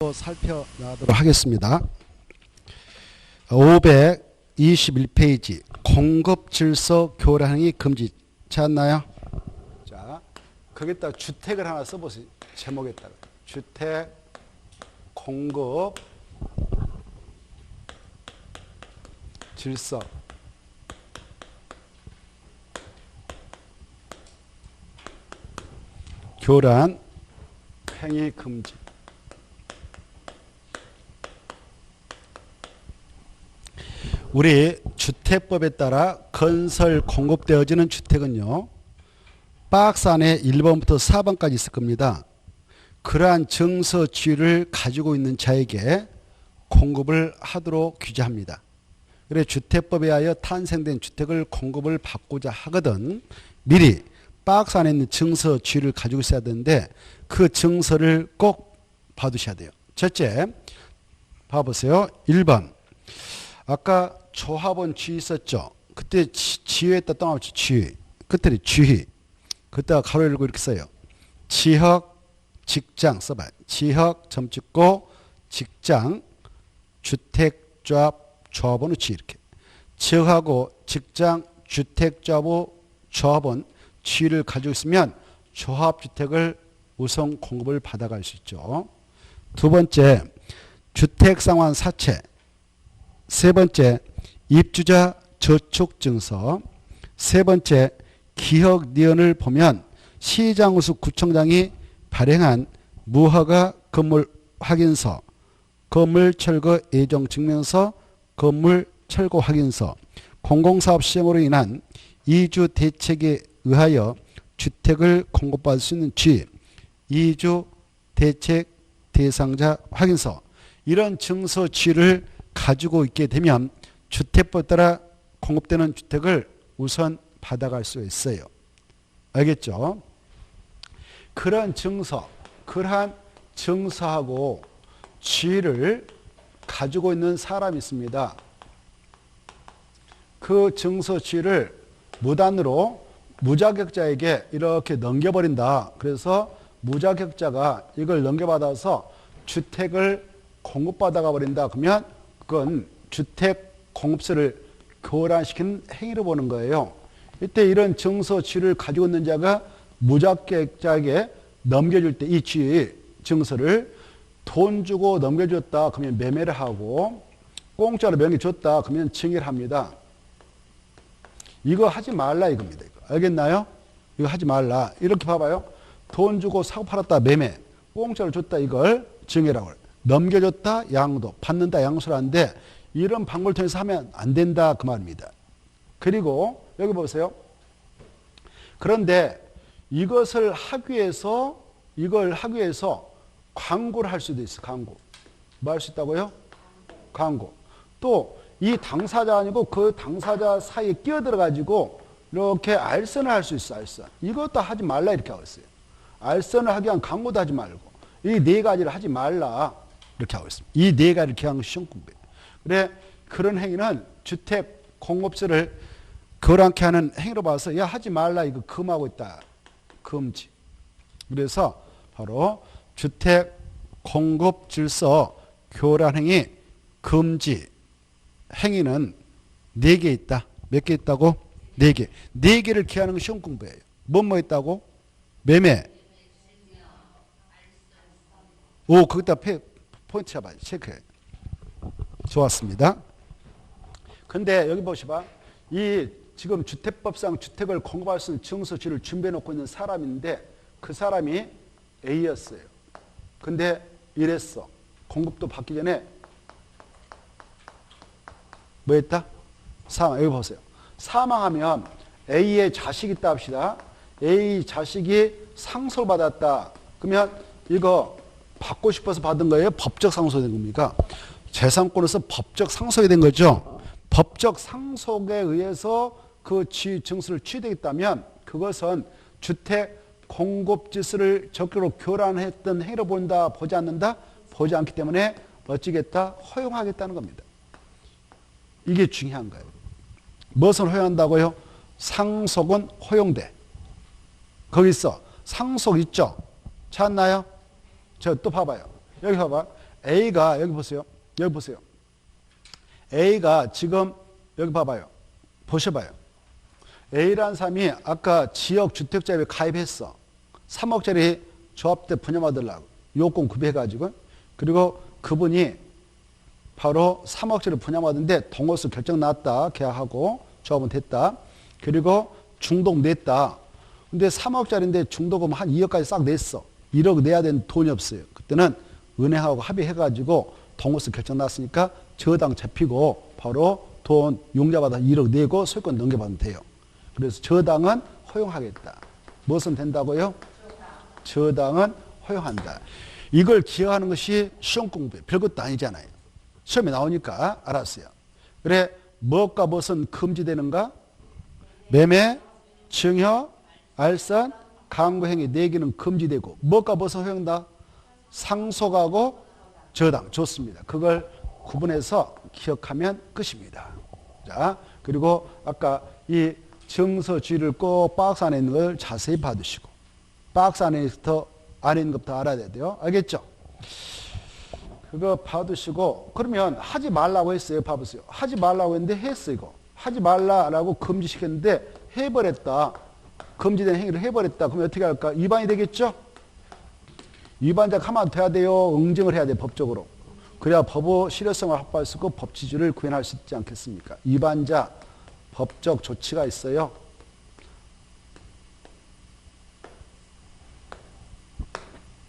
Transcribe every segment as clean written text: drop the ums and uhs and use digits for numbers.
살펴나가도록 하겠습니다. 521페이지 공급질서 교란이 금지 찾았나요? 자, 거기다 주택을 하나 써보세요. 제목에다가 주택 공급 질서 교란 행위 금지. 우리 주택법에 따라 건설 공급되어지는 주택은요, 박스 안에 1번부터 4번까지 있을 겁니다. 그러한 정서 지위를 가지고 있는 자에게 공급을 하도록 규제합니다. 그래 주택법에 의하여 탄생된 주택을 공급을 받고자 하거든 미리 박스 안에 있는 정서 지위를 가지고 있어야 되는데 그 정서를 꼭 받으셔야 돼요. 첫째, 봐보세요. 1번. 아까 조합원 지위 있었죠. 그때 지위에다 떠나왔죠. 지위. 그때 지위. 그때가 가로 열고 이렇게 써요. 지역, 직장 써봐요. 지역, 점 찍고, 직장, 주택, 조합원 지위 이렇게. 지역하고 직장, 주택, 조합원 지위를 가지고 있으면 조합주택을 우선 공급을 받아갈 수 있죠. 두 번째, 주택상환 사채. 세 번째, 입주자 저촉증서. 세 번째, 기억니언을 보면 시장우수 구청장이 발행한 무허가 건물 확인서, 건물 철거 예정 증명서, 건물 철거 확인서, 공공사업 시행으로 인한 이주 대책에 의하여 주택을 공급받을 수 있는 지, 이주 대책 대상자 확인서, 이런 증서 지를 가지고 있게 되면 주택법에 따라 공급되는 주택을 우선 받아갈 수 있어요. 알겠죠? 그러한 증서하고 지위를 가지고 있는 사람이 있습니다. 그 증서 지위를 무단으로 무자격자에게 이렇게 넘겨버린다. 그래서 무자격자가 이걸 넘겨받아서 주택을 공급받아가 버린다. 그러면 그건 주택 공급세를 교란시키는 행위로 보는 거예요. 이때 이런 증서 지위를 가지고 있는 자가 무자격자에게 넘겨줄 때 이 지위 증서를 돈 주고 넘겨줬다. 그러면 매매를 하고 공짜로 넘겨줬다. 그러면 증여를 합니다. 이거 하지 말라 이겁니다. 이거. 알겠나요? 이거 하지 말라. 이렇게 봐봐요. 돈 주고 사고 팔았다 매매. 공짜로 줬다 이걸 증여라고 해요. 넘겨줬다 양도, 받는다 양수라는데 이런 방법을 통해서 하면 안 된다 그 말입니다. 그리고 여기 보세요. 그런데 이걸 하기 위해서 광고를 할 수도 있어. 광고. 뭐 할 수 있다고요? 광고. 또 이 당사자 아니고 그 당사자 사이에 끼어들어 가지고 이렇게 알선을 할 수 있어. 알선. 이것도 하지 말라 이렇게 하고 있어요. 알선을 하기 위한 광고도 하지 말고 이 네 가지를 하지 말라 이렇게 하고 있습니다. 이 네 가지를 기한 시험 공부예요. 그래 그런 행위는 주택 공급세를 교란케 하는 행위로 봐서 야 하지 말라 이거 금하고 있다. 금지. 그래서 바로 주택 공급 질서 교란 행위 금지 행위는 4개 있다. 몇 개 있다고? 4개. 4개를 기하는 건 시험 공부예요. 뭐 있다고? 매매. 오, 거기다 포인트 잡아야지. 체크해. 좋았습니다. 근데 여기 보시봐. 이 지금 주택법상 주택을 공급할 수 있는 증서지를 준비해 놓고 있는 사람인데 그 사람이 A였어요. 근데 이랬어. 공급도 받기 전에 뭐 했다? 사망. 여기 보세요. 사망하면 A의 자식이 있다 합시다. A 자식이 상속을 받았다. 그러면 이거 받고 싶어서 받은 거예요? 법적 상속이 된 겁니까? 재산권에서 법적 상속이 된 거죠. 법적 상속에 의해서 그 증서를 취득했다면 그것은 주택 공급 질서를 적극적으로 교란했던 행위로 본다, 보지 않는다? 보지 않기 때문에 어찌겠다? 허용하겠다는 겁니다. 이게 중요한 거예요. 무엇을 허용한다고요? 상속은 허용돼. 거기 있어. 상속 있죠? 찾나요? 저 또 봐봐요. 여기 봐봐. A가 여기 보세요. 여기 보세요. A가 지금 여기 봐봐요. 보셔봐요. A라는 사람이 아까 지역주택자협에 가입했어. 3억짜리 조합대 분양받으려고 요건 구비해가지고 그리고 그분이 바로 3억짜리 분양받은데 동호수 결정 났다. 계약하고 조합은 됐다. 그리고 중독 냈다. 근데 3억짜리인데 중도금 한 2억까지 싹 냈어. 1억 내야 되는 돈이 없어요. 그때는 은행하고 합의해가지고 동호수 결정 났으니까 저당 잡히고 바로 돈 융자받아 1억 내고 소유권 넘겨받으면 돼요. 그래서 저당은 허용하겠다. 무엇은 된다고요? 저당은 허용한다. 이걸 기억하는 것이 시험 공부예요. 별것도 아니잖아요. 시험에 나오니까 알았어요. 그래 무엇과 무엇은 금지되는가? 매매, 증여, 알선, 강구행위 4개는 금지되고 무엇과 무엇은 허용다? 상속하고 저당. 좋습니다. 그걸 구분해서 기억하면 끝입니다. 자, 그리고 아까 이 정서주의를 꼭 박스 안에 있는 걸 자세히 받으시고 박스 안에 있는 것부터 알아야 돼요. 알겠죠? 그거 받으시고 그러면 하지 말라고 했어요. 봐보세요. 하지 말라고 했는데 했어 이거. 하지 말라라고 금지시켰는데 해버렸다. 금지된 행위를 해버렸다. 그러면 어떻게 할까? 위반이 되겠죠? 위반자가 하면 돼야 돼요. 응징을 해야 돼 법적으로. 그래야 법의 실효성을 확보할 수 있고 법치주의를 구현할 수 있지 않겠습니까? 위반자 법적 조치가 있어요.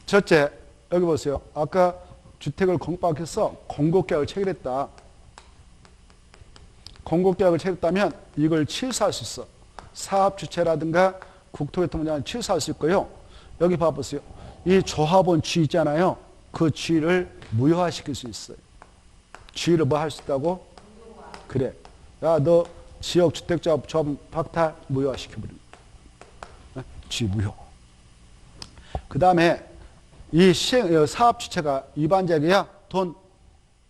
첫째, 여기 보세요. 아까 주택을 공급받아서 공급계약을 체결했다. 공급계약을 체결했다면 이걸 취소할 수 있어. 사업주체라든가 국토교통부장을 취소할 수 있고요. 여기 봐보세요. 이 조합원 주의 있잖아요. 그 주의를 무효화시킬 수 있어요. 주의를 뭐 할 수 있다고? 그래. 야, 너 지역주택조합 박탈 무효화시켜버립니다. 주의 무효. 그 다음에 이 사업주체가 위반자에게야 돈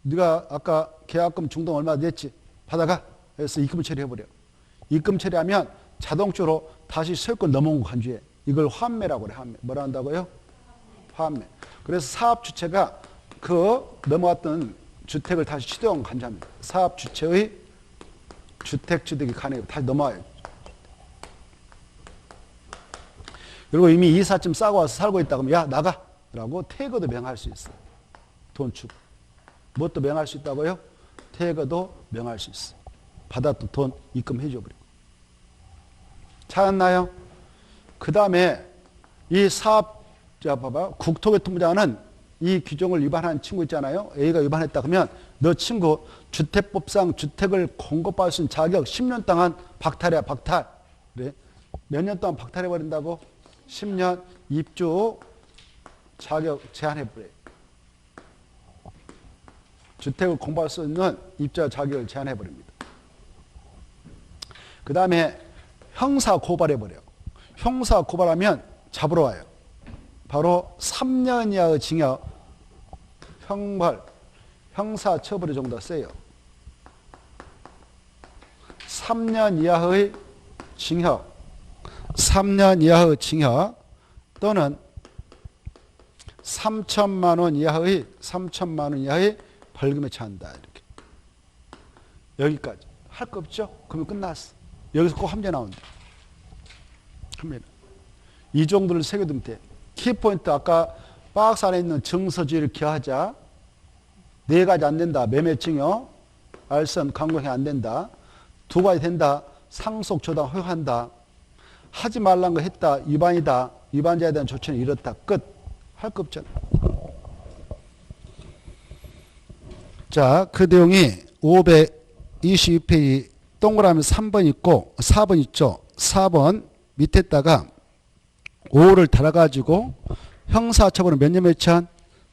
네가 아까 계약금 중동 얼마 냈지? 받아가. 그래서 입금 처리해버려. 입금 처리하면 자동적으로 다시 소유권 넘어온 거 간주해. 이걸 환매라고 그래. 환매. 뭐라 한다고요? 환매. 그래서 사업주체가 그 넘어왔던 주택을 다시 취득한 간주합니다. 사업주체의 주택 취득이 가능해요. 다시 넘어와요. 그리고 이미 이삿짐 싸고 와서 살고 있다 그러면 야 나가 라고 퇴거도 명할 수 있어요. 돈 주고. 무엇도 명할 수 있다고요? 퇴거도 명할 수 있어요. 받았던 돈 입금해 줘버리고. 찾았나요? 그 다음에 이 사업자 봐봐. 국토교통부장은 이 규정을 위반한 친구 있잖아요. A가 위반했다 그러면 너 친구 주택법상 주택을 공급받을 수 있는 자격 10년 동안 박탈이야. 박탈. 그래. 몇 년 동안 박탈해버린다고? 10년 입주 자격 제한해버려요. 주택을 공부할 수 있는 입주 자격을 제한해버립니다. 그 다음에 형사 고발해버려요. 형사 고발하면 잡으러 와요. 바로 3년 이하의 징역, 형벌, 형사처벌이 좀 더 세요. 3년 이하의 징역, 3년 이하의 징역 또는 3천만 원 이하의 벌금에 처한다. 이렇게. 여기까지. 할 거 없죠? 그러면 끝났어. 여기서 꼭 함재 나온다. 그러면 이 정도를 새겨두면 돼. 키포인트 아까 박스 안에 있는 정서주의를 기하자. 4가지 안 된다. 매매증여, 알선, 강공이 안 된다. 2가지 된다. 상속, 저당 허용한다. 하지 말란 거 했다. 위반이다. 위반자에 대한 조치는 이렇다. 끝. 할 거 없잖아. 자, 그 내용이 522페이지 동그라미 3번 있고 4번 있죠. 4번 밑에다가 5를 달아가지고 형사처벌은 몇 년 매천?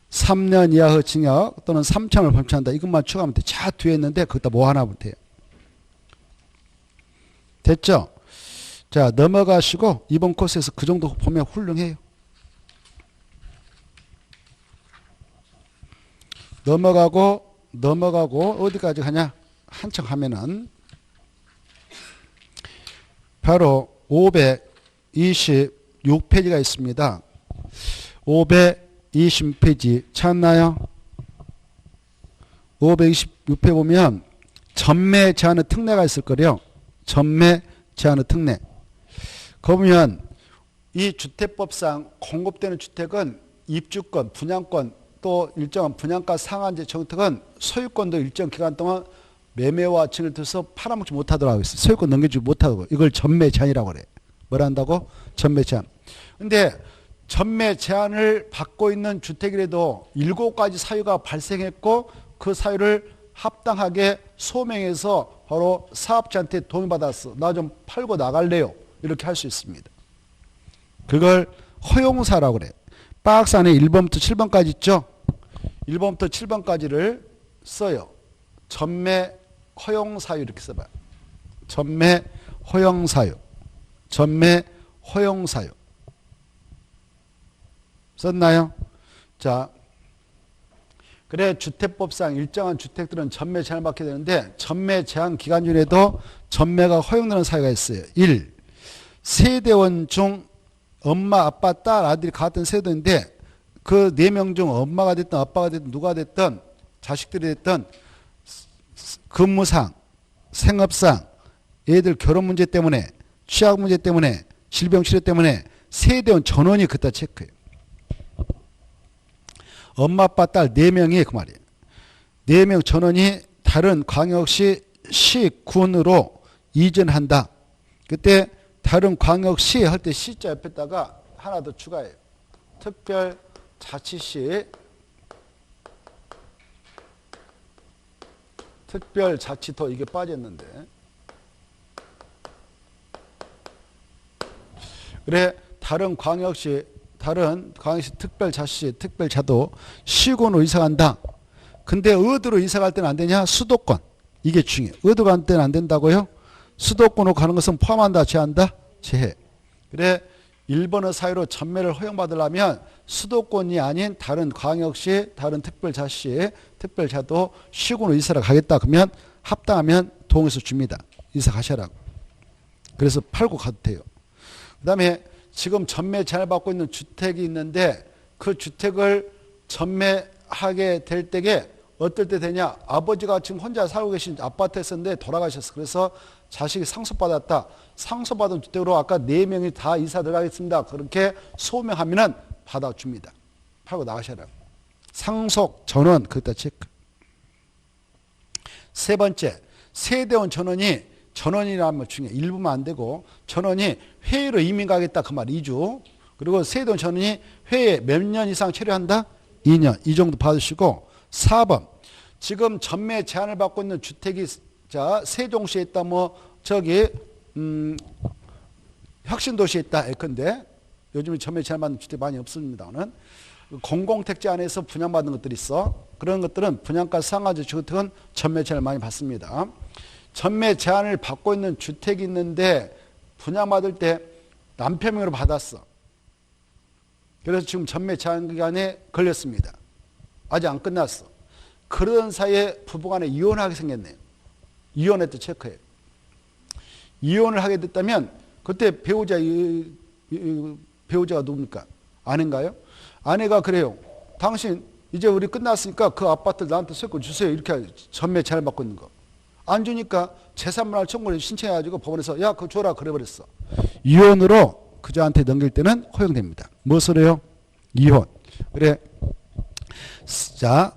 3년 이하의 징역 또는 3천을 범죄한다. 이것만 추가하면 돼. 자 뒤에 있는데 거기다 뭐 하나 보면 돼요. 됐죠? 자 넘어가시고 이번 코스에서 그 정도 보면 훌륭해요. 넘어가고 어디까지 가냐? 한참 하면은 바로 526페이지가 있습니다. 520페이지 찾나요? 526회 보면 전매 제한의 특례가 있을 거래요. 전매 제한의 특례. 거 보면 이 주택법상 공급되는 주택은 입주권, 분양권 또 일정한 분양가 상한제 정택은 소유권도 일정 기간 동안 매매와 증을 들어서 팔아먹지 못하도록 하고 있어요. 소유권 넘겨주지 못하고. 이걸 전매 제한이라고 그래. 뭐라 한다고? 전매 제한. 근데 전매 제한을 받고 있는 주택이라도 7가지 사유가 발생했고 그 사유를 합당하게 소명해서 바로 사업자한테 동의받았어. 나 좀 팔고 나갈래요. 이렇게 할 수 있습니다. 그걸 허용사라고 그래요. 박스 안에 1번부터 7번까지 있죠. 1번부터 7번까지를 써요. 전매 허용사유 이렇게 써봐요. 전매 허용사유. 전매 허용사유. 썼나요? 자, 그래 주택법상 일정한 주택들은 전매 제한을 받게 되는데 전매 제한 기간 중에도 전매가 허용되는 사유가 있어요. 1. 세대원 중 엄마, 아빠, 딸, 아들이 같은 세대인데 그 4명 중 엄마가 됐든 아빠가 됐든 누가 됐든 자식들이 됐든 근무상, 생업상, 애들 결혼 문제 때문에 취약 문제 때문에 질병 치료 때문에 세대원 전원이 그따 체크해요. 엄마, 아빠, 딸 4명이 그 말이에요. 4명 전원이 다른 광역시 시군으로 이전한다. 그때 다른 광역시 할 때 시자 옆에다가 하나 더 추가해요. 특별자치시, 특별자치도 이게 빠졌는데. 그래 다른 광역시 특별자치, 특별자도 시군으로 이사간다. 근데 어디로 이사갈 때는 안 되냐? 수도권. 이게 중요해요. 어디로 갈 때는 안 된다고요? 수도권으로 가는 것은 포함한다, 제한다? 제해. 그래 1번의 사유로 전매를 허용받으려면 수도권이 아닌 다른 광역시, 다른 특별자치, 특별자도 시군으로 이사를 가겠다. 그러면 합당하면 동의서 줍니다. 이사 가셔라고. 그래서 팔고 가도 돼요. 그 다음에 지금 전매 제한을 받고 있는 주택이 있는데 그 주택을 전매하게 될 때에 어떨 때 되냐? 아버지가 지금 혼자 살고 계신 아파트에 있었는데 돌아가셨어. 그래서 자식이 상속받았다. 상속받은 주택으로 아까 4명이 다 이사 들어가겠습니다. 그렇게 소명하면 받아줍니다. 팔고 나가셔라. 상속 전원 그것다 체크. 세 번째, 세대원 전원이라면 중요해. 일부면 안 되고 전원이 회의로 이민 가겠다 그 말 2주. 그리고 세대원 전원이 회의에 몇 년 이상 체류한다? 2년. 이 정도 받으시고 4번. 지금 전매 제한을 받고 있는 주택이 자 세종시에 있다 혁신도시에 있다 예컨대. 요즘에 전매 제한 받는 주택 많이 없습니다는. 공공택지 안에서 분양받는 것들이 있어. 그런 것들은 분양가 상한제 주택은 전매 제한을 많이 받습니다. 전매 제한을 받고 있는 주택이 있는데 분양받을 때 남편 명의로 받았어. 그래서 지금 전매 제한 기간에 걸렸습니다. 아직 안 끝났어. 그런 사이에 부부간에 이혼하게 생겼네요. 이혼했을 때 체크해요. 이혼을 하게 됐다면 그때 배우자가 누굽니까? 아내인가요? 아내가 그래요. 당신 이제 우리 끝났으니까 그 아파트 나한테 소유권 주세요. 이렇게 전매 제한을 받고 있는 거. 안 주니까 재산분할 청구를 신청해가지고 법원에서 야 그거 줘라 그래버렸어. 이혼으로 그자한테 넘길 때는 허용됩니다. 무엇으로 해요? 이혼. 그래. 자,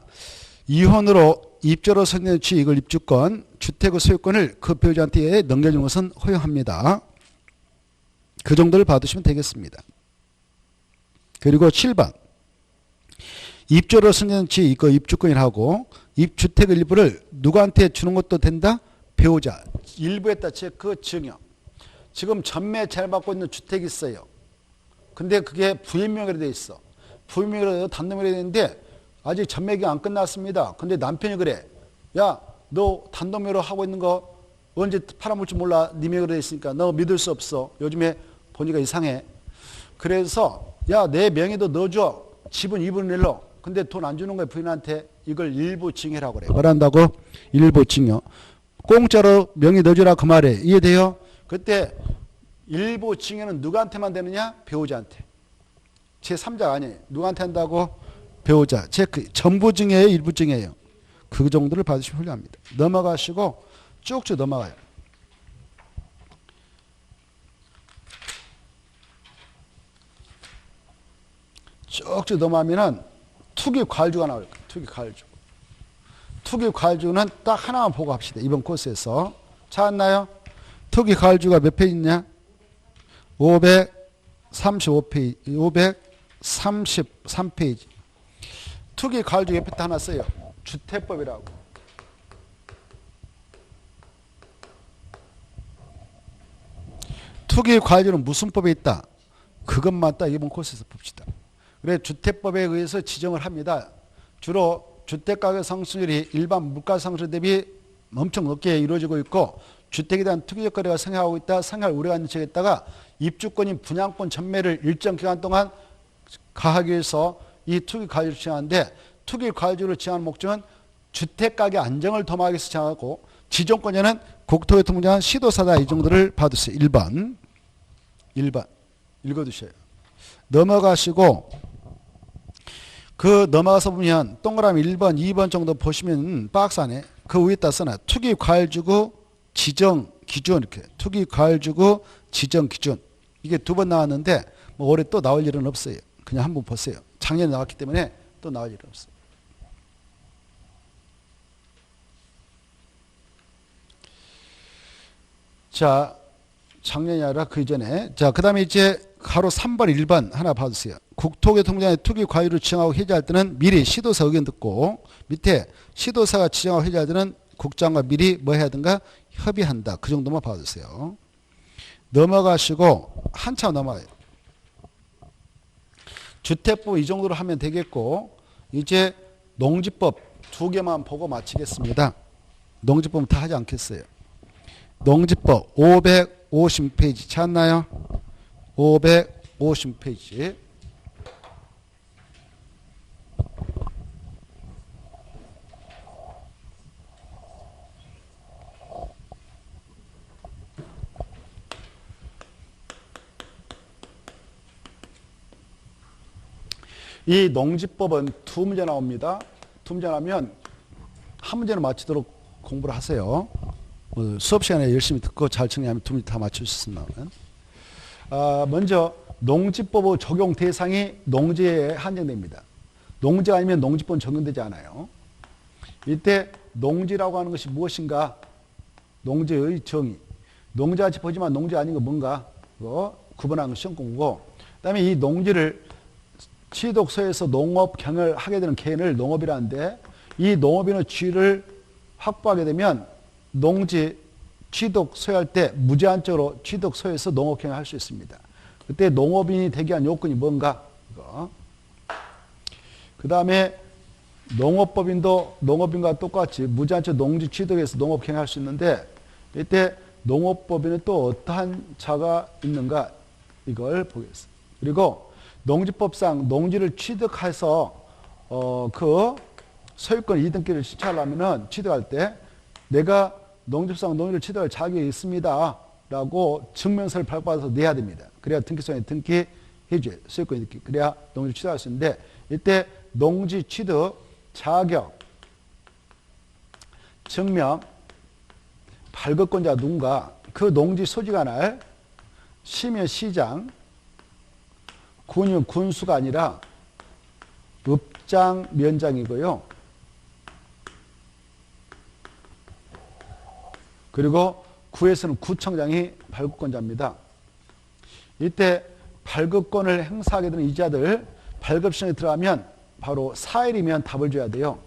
이혼으로 입주로 성립된 이걸 입주권, 주택의 소유권을 그 배우자한테 넘겨주는 것은 허용합니다. 그 정도를 받으시면 되겠습니다. 그리고 7번. 입주로 성립된 이거 입주권이라고 입주택의 일부를 누구한테 주는 것도 된다? 배우자. 일부에다 체크 증여. 지금 전매 제한을 받고 있는 주택이 있어요. 근데 그게 부인명의로 돼 있어. 부인명의로 단독명의로 돼 있는데 아직 전매기간 안 끝났습니다. 근데 남편이 그래. 야, 너 단독명의로 하고 있는 거 언제 팔아먹을지 몰라. 네 명의로 돼 있으니까 너 믿을 수 없어. 요즘에 보니까 이상해. 그래서 야, 내 명의도 넣어줘. 집은 2분의 1로. 근데 돈 안 주는 거야 부인한테. 이걸 일부 증여라고 그래. 뭐란다고? 일부 증여. 공짜로 명의 넣어주라 그 말에 이해돼요? 그때 일부 증여는 누구한테만 되느냐? 배우자한테. 제3자가 아니에요. 누구한테 한다고? 배우자. 체크. 전부 증여예요? 일부 증여예요? 그 정도를 받으시면 훌륭합니다. 넘어가시고 쭉쭉 넘어가요. 쭉쭉 넘어가면은 투기 과일주가 나올 거예요. 투기 과일주. 투기 과일주는 딱 하나만 보고 합시다. 이번 코스에서. 찾았나요? 투기 과일주가 몇 페이지냐? 535페이지, 533페이지. 투기 과일주 옆에 하나 써요. 주택법이라고. 투기 과일주는 무슨 법에 있다? 그것만 딱 이번 코스에서 봅시다. 그래 주택법에 의해서 지정을 합니다. 주로 주택가격 상승률이 일반 물가 상승 대비 엄청 높게 이루어지고 있고 주택에 대한 투기적 거래가 성행하고 있다. 성행할 우려가 있는 지역에다가 입주권인 분양권 전매를 일정 기간 동안 가하기 위해서 이 투기 과일주를 지정하는데 투기 과일주를 지정하는 목적은 주택가격 안정을 도모하기 위해서 지정하고 지정권자는 국토에 통장한 시도사다. 이 정도를 받으세요. 1번 읽어두셔요. 넘어가시고 그 넘어가서 보면 동그라미 1번, 2번 정도 보시면 박스 안에 그 위에다 써놔. 투기 과일주구 지정 기준 이렇게. 투기 과일주구 지정 기준. 이게 두 번 나왔는데 뭐 올해 또 나올 일은 없어요. 그냥 한번 보세요. 작년에 나왔기 때문에 또 나올 일은 없어요. 자, 작년이 아니라 그 이전에. 자, 그 다음에 이제 가로 3번, 1번 하나 봐주세요. 국토교통부장이 투기 과일을 지정하고 해제할 때는 미리 시도사 의견 듣고 밑에 시도사가 지정하고 해제할 때는 국장과 미리 뭐 해야 하든가 협의한다. 그 정도만 봐주세요. 넘어가시고 한참 넘어가요. 주택법 이 정도로 하면 되겠고 이제 농지법 두 개만 보고 마치겠습니다. 농지법은 다 하지 않겠어요. 농지법 550페이지 찾나요? 550페이지. 이 농지법은 두 문제 나옵니다. 두 문제 나오면 한 문제는 맞추도록 공부를 하세요. 수업 시간에 열심히 듣고 잘 정리하면 두 문제 다 맞추셨으면. 먼저 농지법의 적용 대상이 농지에 한정됩니다. 농지가 아니면 농지법은 적용되지 않아요. 이때 농지라고 하는 것이 무엇인가? 농지의 정의. 농지같이 보지만 농지 아닌 건 뭔가? 그거 구분하는 시험 공부고 그 다음에 이 농지를 취득소에서 농업 경영을 하게 되는 개인을 농업이라는데 이 농업인의 지위를 확보하게 되면 농지 취득 소유할 때 무제한적으로 취득 소유해서 농업 경영을 할 수 있습니다. 그때 농업인이 되기 위한 요건이 뭔가? 그 다음에 농업법인도 농업인과 똑같이 무제한적 농지 취득해서 농업 경영할 수 있는데 이때 농업법인은 또 어떠한 자가 있는가? 이걸 보겠습니다. 그리고 농지법상 농지를 취득해서 그 소유권 이등기를 신청하려면 취득할 때 내가 농지법상 농지를 취득할 자격이 있습니다 라고 증명서를 발급받아서 내야 됩니다. 그래야 등기소에 등기해줘요. 소유권 이등기. 그래야 농지를 취득할 수 있는데 이때 농지 취득 자격 증명 발급권자 누군가 그 농지 소지가 날 시면 시장 군이면 군수가 아니라 읍장, 면장이고요. 그리고 구에서는 구청장이 발급권자입니다. 이때 발급권을 행사하게 되는 이자들 발급시장에 들어가면 바로 4일이면 답을 줘야 돼요.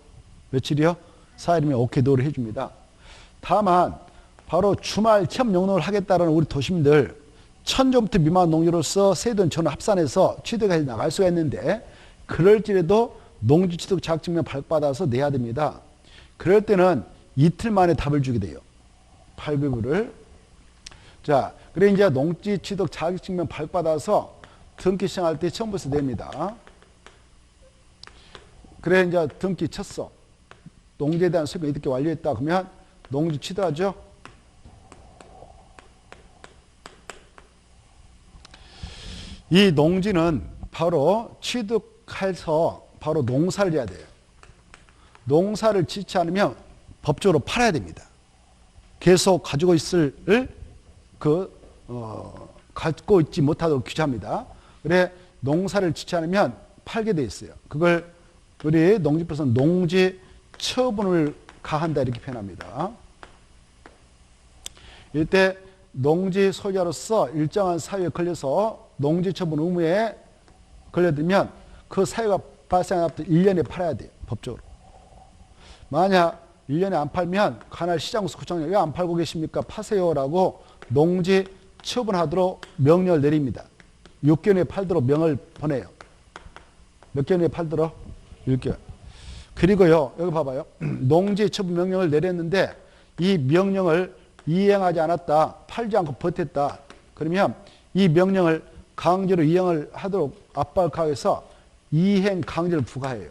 며칠이요? 4일이면 오케이 노를 해줍니다. 다만 바로 주말 체험 용농을 하겠다는 우리 도시민들 1000제곱미터 미만 농지로서 세든 전원 합산해서 취득해 나갈 수가 있는데 그럴지라도 농지 취득 자격증명 발급받아서 내야 됩니다. 그럴 때는 이틀 만에 답을 주게 돼요. 발급을. 자, 그래 이제 농지 취득 자격증명 발급받아서 등기 시행할 때 처음부터 냅니다. 그래 이제 등기 쳤어. 농지에 대한 소유권 이득기 완료했다 그러면 농지 취득하죠. 이 농지는 바로 취득해서 바로 농사를 해야 돼요. 농사를 짓지 않으면 법적으로 팔아야 됩니다. 계속 가지고 있을 갖고 있지 못하도록 규제합니다. 그래 농사를 짓지 않으면 팔게 돼 있어요. 그걸 우리 농지법에서는 농지 처분을 가한다 이렇게 표현합니다. 이때 농지 소유자로서 일정한 사유에 걸려서 농지 처분 의무에 걸려들면 그 사유가 발생하부터 1년에 팔아야 돼요. 법적으로. 만약 1년에 안 팔면 관할 시장국수 구청장이 왜 안 팔고 계십니까? 파세요라고 농지 처분하도록 명령을 내립니다. 6개월에 팔도록 명을 보내요. 몇 개월에 팔도록? 6개월. 그리고요, 여기 봐봐요. 농지 처분 명령을 내렸는데 이 명령을 이행하지 않았다, 팔지 않고 버텼다. 그러면 이 명령을 강제로 이행을 하도록 압박을 가해서 이행 강제를 부과해요.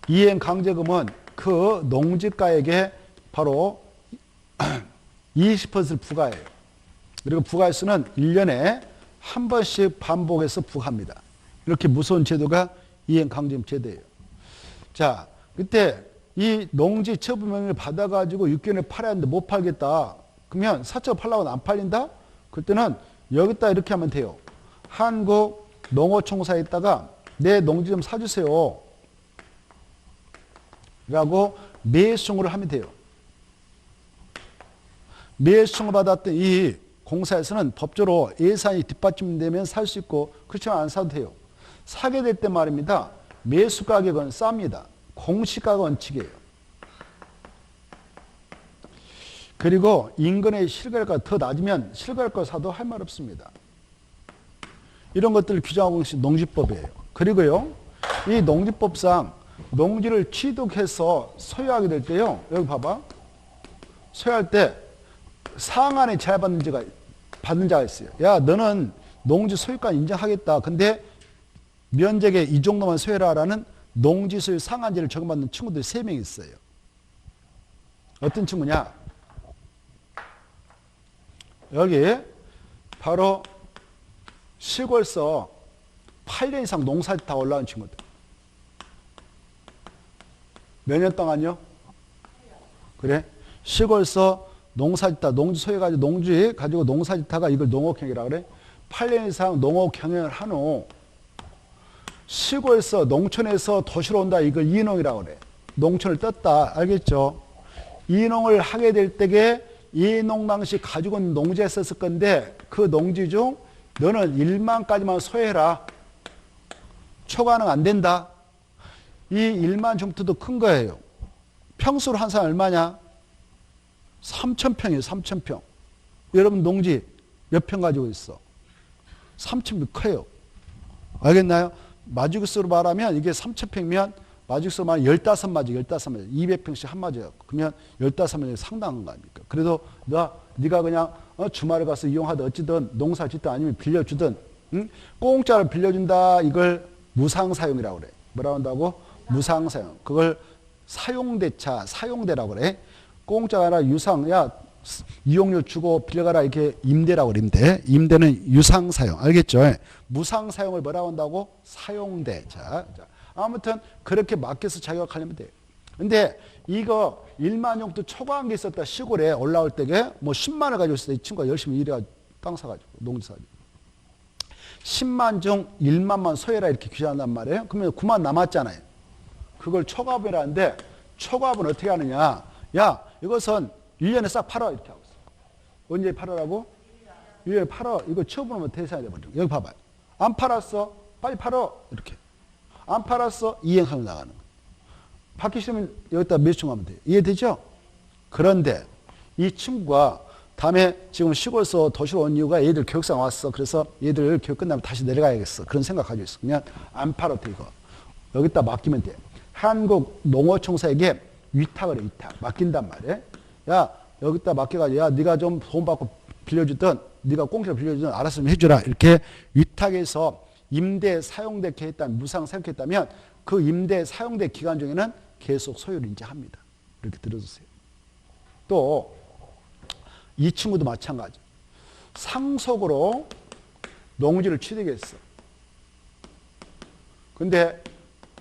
이행 강제금은 그 농지가에게 바로 20%를 부과해요. 그리고 부과 횟수는 1년에 한 번씩 반복해서 부과합니다. 이렇게 무서운 제도가 이행 강제금 제도예요. 자, 그때 이 농지 처분명령을 받아가지고 6개월에 팔아야 하는데 못 팔겠다. 그러면 사적으로 팔라고 하면 안 팔린다? 그때는 여기다 이렇게 하면 돼요. 한국 농어총사에다가 내 농지 좀 사주세요. 라고 매수청구를 하면 돼요. 매수청구 받았던 이 공사에서는 법적으로 예산이 뒷받침되면 살 수 있고 그렇지만 안 사도 돼요. 사게 될 때 말입니다. 매수 가격은 쌉니다. 공시가가 원칙이에요. 그리고 인근의 실거래가가 더 낮으면 실거래가 사도 할 말 없습니다. 이런 것들을 규정하고 있는 농지법이에요. 그리고요, 이 농지법상 농지를 취득해서 소유하게 될 때요, 여기 봐봐. 소유할 때 상한에 제한받는 자가 있어요. 야, 너는 농지 소유권 인정하겠다. 근데 면적에 이 정도만 소유하라는 농지 소유 상한제를 적용받는 친구들이 3명 있어요. 어떤 친구냐? 여기 바로 시골서 8년 이상 농사짓다 올라온 친구들. 몇 년 동안요? 그래? 시골서 농사짓다, 농지 소유해가지고 농지 가지고 농사짓다가 이걸 농업경영이라고 그래? 8년 이상 농업경영을 한 후 시골에서 농촌에서 도시로 온다, 이걸 이농이라고 그래. 농촌을 떴다, 알겠죠? 이농을 하게 될 때에 이농 당시 가지고 있는 농지에 썼을 건데 그 농지 중 너는 1만까지만 소유해라. 초과는 안 된다. 이 1만 정도도 큰 거예요. 평수로 한 사람 얼마냐? 3,000평이에요. 3,000평. 여러분 농지 몇 평 가지고 있어? 3,000평 커요. 알겠나요? 마주기수로 말하면 이게 3,000평이면 마주기수로 말하면 15마주, 15마주, 200평씩 한 마주예요. 그러면 15마주 상당한 거 아닙니까? 그래도 네가 그냥 주말에 가서 이용하든 어찌든 농사 짓든 아니면 빌려주든, 응? 공짜로 빌려준다, 이걸 무상사용이라고 그래. 뭐라고 한다고? 무상사용. 그걸 사용대차, 사용대라고 그래. 공짜가 아니라 유상, 야, 이용료 주고 빌려가라, 이렇게 임대라고 그래, 임대. 임대는 유상사용. 알겠죠? 무상사용을 뭐라고 한다고? 사용대. 자, 아무튼 그렇게 맡겨서 자기가 가려면 돼요. 근데 이거 1만 정도 초과한 게 있었다. 시골에 올라올 때게 뭐 10만을 가지고 있을 때 이 친구가 열심히 일해가지고 땅 사가지고, 농지 사가지고. 10만 중 1만만 소유해라 이렇게 규정한단 말이에요. 그러면 9만 남았잖아요. 그걸 초과합이라는데 초과합은 어떻게 하느냐. 야, 이것은 1년에 싹 팔아 이렇게 하고 있어. 언제 팔으라고? 1년에 팔아. 이거 처분하면 대상이 돼버려. 여기 봐봐요. 안 팔았어? 빨리 팔아. 이렇게. 안 팔았어? 이행하면 나가는 거예요. 받기 싫으면 여기다 매수청하면 돼요. 이해되죠? 그런데 이 친구가 다음에 지금 시골에서 도시로 온 이유가 얘들 교육상 왔어. 그래서 얘들 교육 끝나면 다시 내려가야겠어. 그런 생각 가지고 있어. 그냥 안 팔아도 돼, 이거. 여기다 맡기면 돼. 한국 농어총사에게 위탁을 해, 위탁. 맡긴단 말이에요. 야, 여기다 맡겨가지고, 야, 네가 좀 돈 받고 빌려주든, 네가 공짜로 빌려주든 알아서 좀 해주라. 이렇게 위탁해서 임대 사용대 계획단, 무상 사용했다면 그 임대 사용대 기간 중에는 계속 소유를 인정합니다. 이렇게 들어주세요. 또, 이 친구도 마찬가지. 상속으로 농지를 취득했어. 근데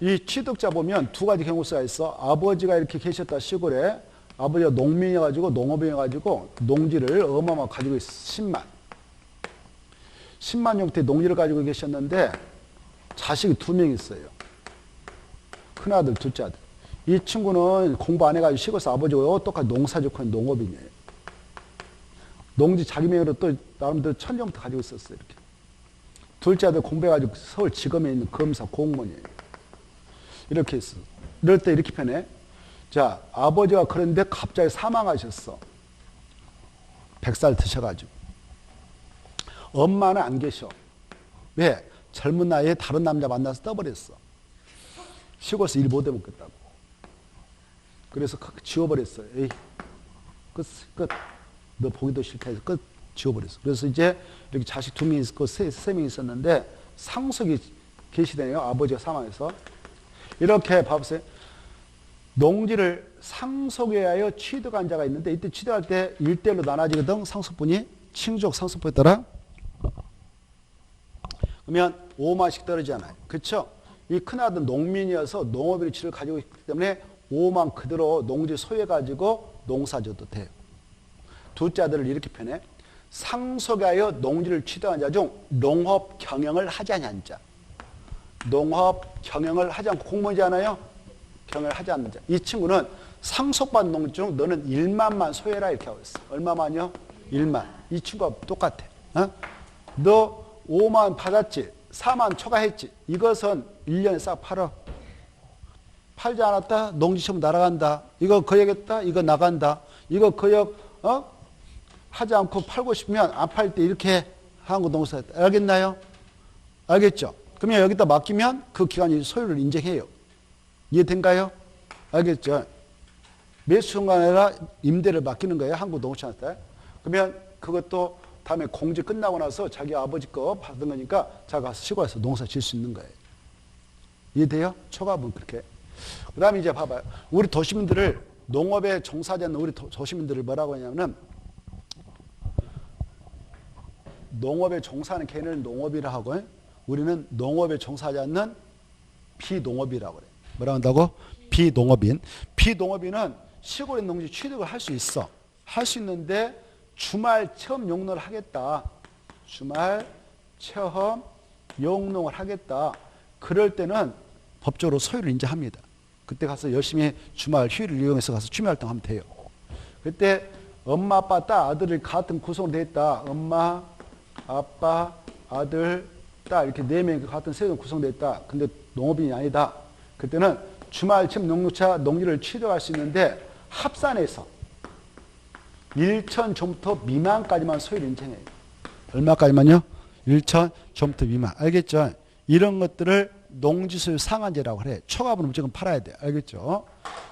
이 취득자 보면 두 가지 경우가 있어. 아버지가 이렇게 계셨다 시골에. 아버지가 농민이어가지고 농업인이어가지고 농지를 어마어마하게 가지고 있어. 10만 형태의 농지를 가지고 계셨는데 자식이 2명 있어요. 큰아들, 둘째 아들. 이 친구는 공부 안 해가지고 시골에서 아버지가 똑같이 농사짓고 있는 농업인이에요. 농지 자기 명의로 또 나름대로 1000정부터 가지고 있었어요. 이렇게. 둘째 아들 공부해가지고 서울지검에 있는 검사 공무원이에요. 이렇게 했어. 이럴 때 이렇게 편해. 자, 아버지가 그런데 갑자기 사망하셨어. 100살 드셔가지고. 엄마는 안 계셔. 왜? 젊은 나이에 다른 남자 만나서 떠버렸어. 시골에서 일 못 해먹겠다고. 그래서 지워버렸어요. 에이, 끝. 너 보기도 싫다 해서 끝 지워버렸어. 그래서 이제 이렇게 자식 2명이 있고 3명이 있었는데 상속이 계시대요. 아버지가 사망해서. 이렇게 봐보세요. 농지를 상속에 하여 취득한 자가 있는데 이때 취득할 때 1대1로 나눠지거든. 상속분이 친족 상속분에 따라. 그러면 5만씩 떨어지잖아요. 그렇죠? 이 큰아들 농민이어서 농업일치를 가지고 있기 때문에 5만 그대로 농지 소유해가지고 농사져도 돼요. 둘째 아들을 이렇게 표현해. 상속에 하여 농지를 취득한 자 중 농업 경영을 하지 않은 자. 농업 경영을 하지 않고 공무원이지 않아요? 경영을 하지 않는 자. 이 친구는 상속받은 농지 중 너는 1만만 소유해라 이렇게 하고 있어. 얼마만요? 1만. 이 친구가 똑같아. 어? 너 5만 받았지? 4만 초과했지? 이것은 1년에 싹 팔아. 팔지 않았다? 농지처분 날아간다. 이거 거역했다? 이거 나간다. 이거 거역 하지 않고 팔고 싶으면 안 팔 때 이렇게 한국 농사 알겠나요? 알겠죠? 그러면 여기다 맡기면 그 기관이 소유를 인정해요. 이해된가요? 알겠죠? 매수 순간에라 임대를 맡기는 거예요. 한국 농업청한테. 그러면 그것도 다음에 공지 끝나고 나서 자기 아버지 거 받은 거니까 자기가 시골에서 농사 지을 수 있는 거예요. 이해돼요? 초과분 그렇게. 그 다음에 이제 봐봐요. 우리 도시민들을 농업에 종사하지 않는 우리 도시민들을 뭐라고 하냐면 농업에 종사하는 개는 농업이라 하고 우리는 농업에 종사하지 않는 비농업이라고 그래요. 뭐라고 한다고? 비농업인. 비농업인은 시골의 농지 취득을 할 수 있어. 할 수 있는데 주말 체험 용농을 하겠다. 주말 체험 용농을 하겠다. 그럴 때는 법적으로 소유를 인정합니다. 그때 가서 열심히 주말 휴일을 이용해서 가서 취미활동하면 돼요. 그때 엄마, 아빠, 딸, 아들이 같은 구성으로 되어 있다. 엄마, 아빠, 아들, 딸 이렇게 4명이 같은 세금 구성되어 있다. 근데 농업인이 아니다. 그때는 주말 체험 농농차 농지를 취득할 수 있는데 합산해서 1,000제곱미터 미만까지만 소유를 인정해요. 얼마까지만요? 1,000제곱미터 미만. 알겠죠? 이런 것들을 농지소유 상한제라고 그래. 초과분은 무조건 팔아야 돼. 알겠죠?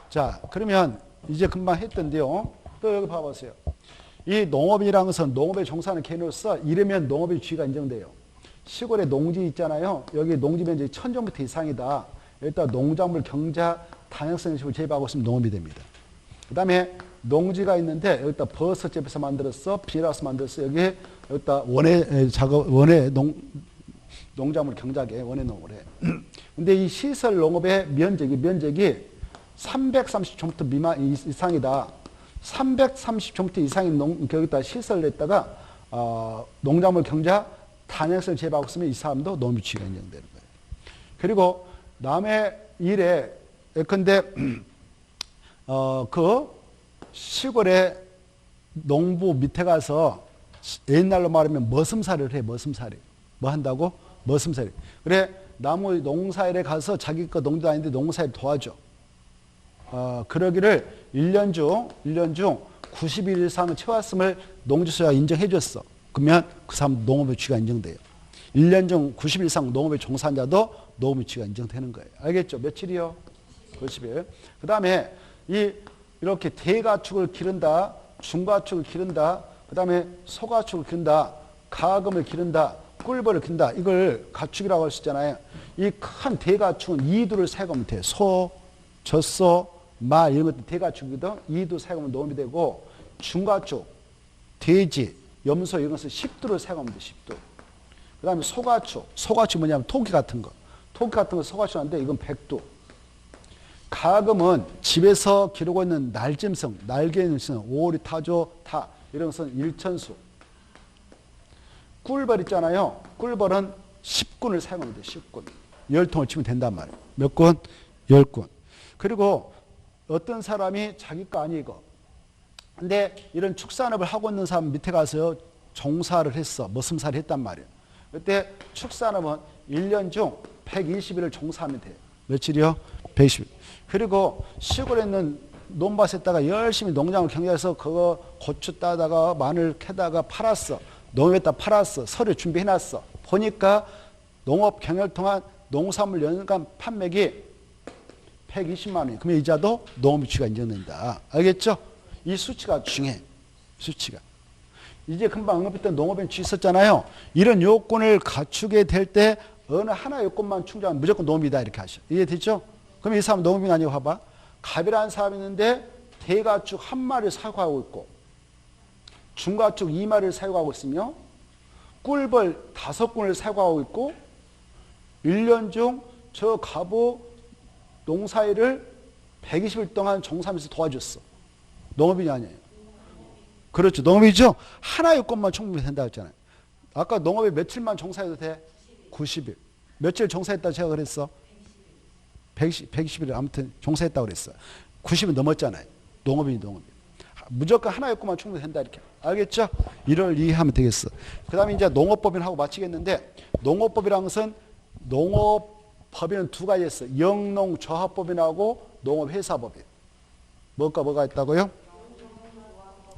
자, 그러면 이제 금방 했던데요. 또 여기 봐보세요. 이 농업이라는 것은 농업에 종사하는 개인으로서 이러면 농업의 지위가 인정돼요. 시골에 농지 있잖아요. 여기 농지 면적이 1000제곱미터 이상이다. 여기다 농작물 경자 다양성식으로 재배하고 있으면 농업이 됩니다. 그 다음에 농지가 있는데 여기다 버섯집에서 만들었어. 비닐하우스 만들었어. 여기다 원예 농작물 경작에 원예 농업을 해. 근데 이 시설 농업의 면적이 330제곱미터 미만 이상이다. 330제곱미터 이상인 거기다 시설을 냈다가 농작물 경자 다양성을 재배하고 있으면 이 사람도 농업지위가 인정되는 거예요. 그리고 남의 일에 예컨대 그 시골에 농부 밑에 가서 옛날로 말하면 머슴살이를 해. 머슴살이. 뭐 한다고? 머슴살이. 그래 나무 농사일에 가서 자기 거 농도 아닌데 농사일 도와줘. 그러기를 1년 중 90일 이상 채웠음을 농지소유가 인정해 줬어. 그러면 그 사람 농업의 지위가 인정돼요. 1년 중 90일 이상 농업에 종사한 자도 농업의 지위가 인정되는 거예요. 알겠죠? 며칠이요? 90일. 그 다음에 이렇게 대가축을 기른다, 중가축을 기른다, 그 다음에 소가축을 기른다, 가금을 기른다, 꿀벌을 기른다. 이걸 가축이라고 할 수 있잖아요. 이 큰 대가축은 이두를 사용하면 돼. 소, 젖소, 말 이런 것들 대가축이거든. 이두 사용하면 농업이 되고 중가축, 돼지, 염소 이런 것은 10두를 사용하면 돼. 10두. 그 다음에 소가축. 소가축 뭐냐면 토끼 같은 거. 토끼 같은 거 소가시는데 이건 백두. 가금은 집에서 기르고 있는 날짐승, 날개 있는 성, 오리, 타조, 타 이런 것은 일천수. 꿀벌 있잖아요. 꿀벌은 10군을 사용하면 돼요. 10군. 10통을 치면 된단 말이에요. 몇 군? 10군. 그리고 어떤 사람이 자기 거 아니고 근데 이런 축산업을 하고 있는 사람 밑에 가서 종사를 했어. 머슴살을 했단 말이에요. 그때 축산업은 1년 중 120일을 종사하면 돼요. 며칠이요? 120일. 그리고 시골에 있는 논밭에다가 열심히 농장을 경영해서 그거 고추 따다가 마늘 캐다가 팔았어. 농협에다 팔았어. 서류 준비해놨어. 보니까 농업 경영을 통한 농산물 연간 판매기 120만 원이에요. 그러면 이자도 농업유치가 인정된다. 알겠죠? 이 수치가 중요해. 수치가. 이제 금방 언급했던 농업유치 있었잖아요. 이런 요건을 갖추게 될 때 어느 하나의 요건만 충족하면 무조건 농업이다 이렇게 하셔. 이해됐죠? 그럼 이 사람 농업인 아니고 봐봐. 갑이라는 사람이 있는데 대가축 한 마리를 사육하고 있고 중가축 2마리를 사육하고 있으며 꿀벌 5군을 사육하고 있고 1년 중 저 갑오 농사일을 120일 동안 종사하면서 도와줬어. 농업인이 아니에요. 그렇죠. 농업이죠. 하나의 요건만 충분히 된다고 했잖아요. 아까 농업에 며칠만 종사해도 돼? 90일. 며칠 종사했다고 제가 그랬어? 120일 아무튼 종사했다고 그랬어. 90일 넘었잖아요. 농업인이. 무조건 하나의 요건만 충분히 된다 이렇게. 알겠죠? 이걸 이해하면 되겠어. 그 다음에 이제 농업법인하고 마치겠는데 농업법이라는 것은 농업법인은 두 가지 있어. 영농조합법인하고 농업회사법인. 뭐가 있다고요?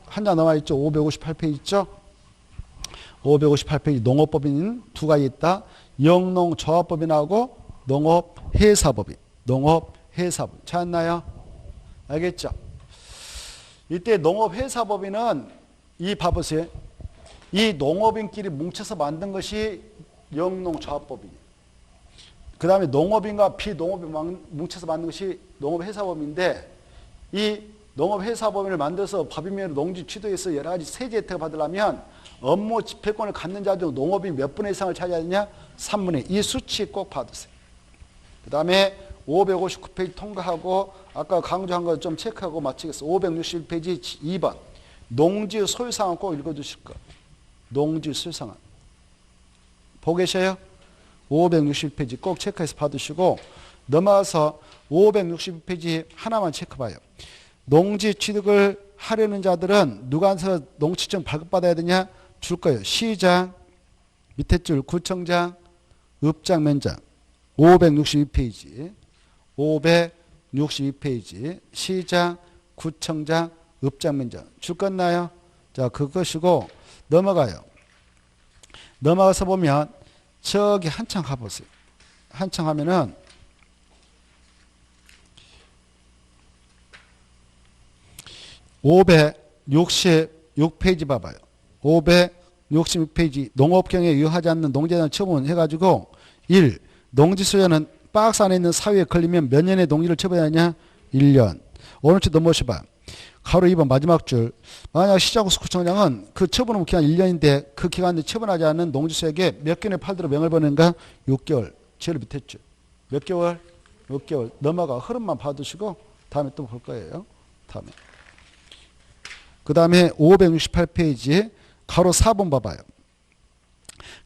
한 장 남아있죠. 558페이지 있죠. 558페이지 농업법인 두 가지 있다. 영농조합법인하고 농업회사법인. 농업회사법인. 찾았나요? 알겠죠? 이때 농업회사법인은 이 봐보세요. 이 농업인끼리 뭉쳐서 만든 것이 영농조합법인이에요. 그 다음에 농업인과 비농업인 뭉쳐서 만든 것이 농업회사법인인데 이 농업회사법인을 만들어서 법인명의로 농지 취득해서 여러 가지 세제 혜택을 받으려면 업무 집행권을 갖는 자 중 농업인 몇 분의 이상을 차지해야 되냐? 3분의 2. 이 수치 꼭 받으세요. 그 다음에 559페이지 통과하고 아까 강조한 거 좀 체크하고 마치겠습니다. 561페이지 2번. 농지 소유상은 꼭 읽어주실 거. 농지 소유상은. 보고 계셔요? 561페이지 꼭 체크해서 받으시고 넘어가서 560페이지 하나만 체크봐요. 농지 취득을 하려는 자들은 누구한테서 농지증 발급받아야 되냐? 줄 거예요. 시장, 밑에 줄 구청장, 읍장, 면장. 562페이지. 562페이지. 시장, 구청장, 읍장, 면장. 줄 건나요? 자, 그것이고 넘어가요. 넘어가서 보면 저기 한참 가보세요. 한참 하면은 566페이지 봐봐요. 566페이지 농업경에 유효하지 않는 농재단 처분 해가지고 1. 농지 소유는 박스 안에 있는 사유에 걸리면 몇 년의 농지를 처분하냐? 1년. 오른쪽 넘어오셔봐. 가로 2번 마지막 줄. 만약 시장구수 구청장은 그 처분 기간 1년인데 그 기간에 처분하지 않는 농지소에게 몇 개월에 팔도록 명을 보낸가? 6개월. 제일 밑에 줄. 몇 개월? 6개월. 넘어가. 흐름만 봐두시고 다음에 또 볼 거예요. 다음에. 그 다음에 568페이지 가로 4번 봐봐요.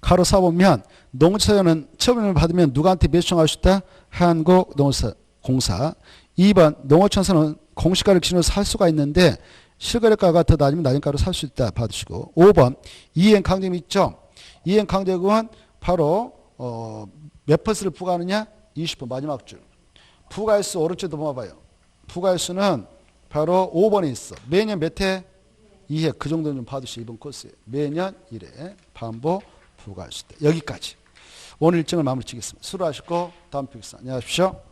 가로 4보면 농지소유는 처분을 받으면 누구한테 매수청할 수 있다? 한국농업공사. 2번 농어촌에서는 공시가를 기준으로 살 수가 있는데 실거래가가 더 낮으면 낮은 가로 살 수 있다 받으시고 5번 이행 강제금 있죠. 이행 강제금은 바로 몇 퍼센트를 부과하느냐? 20% 마지막 줄. 부가일수 오른쪽 넘어봐요. 부가일수는 바로 5번에 있어. 매년 몇 회? 2회. 그 정도는 좀 받으시고 이번 코스에. 매년 1회. 반복 부가일수 때. 여기까지. 오늘 일정을 마무리 짓겠습니다. 수고하셨고 다음 뵙겠습니다. 안녕히 가십시오.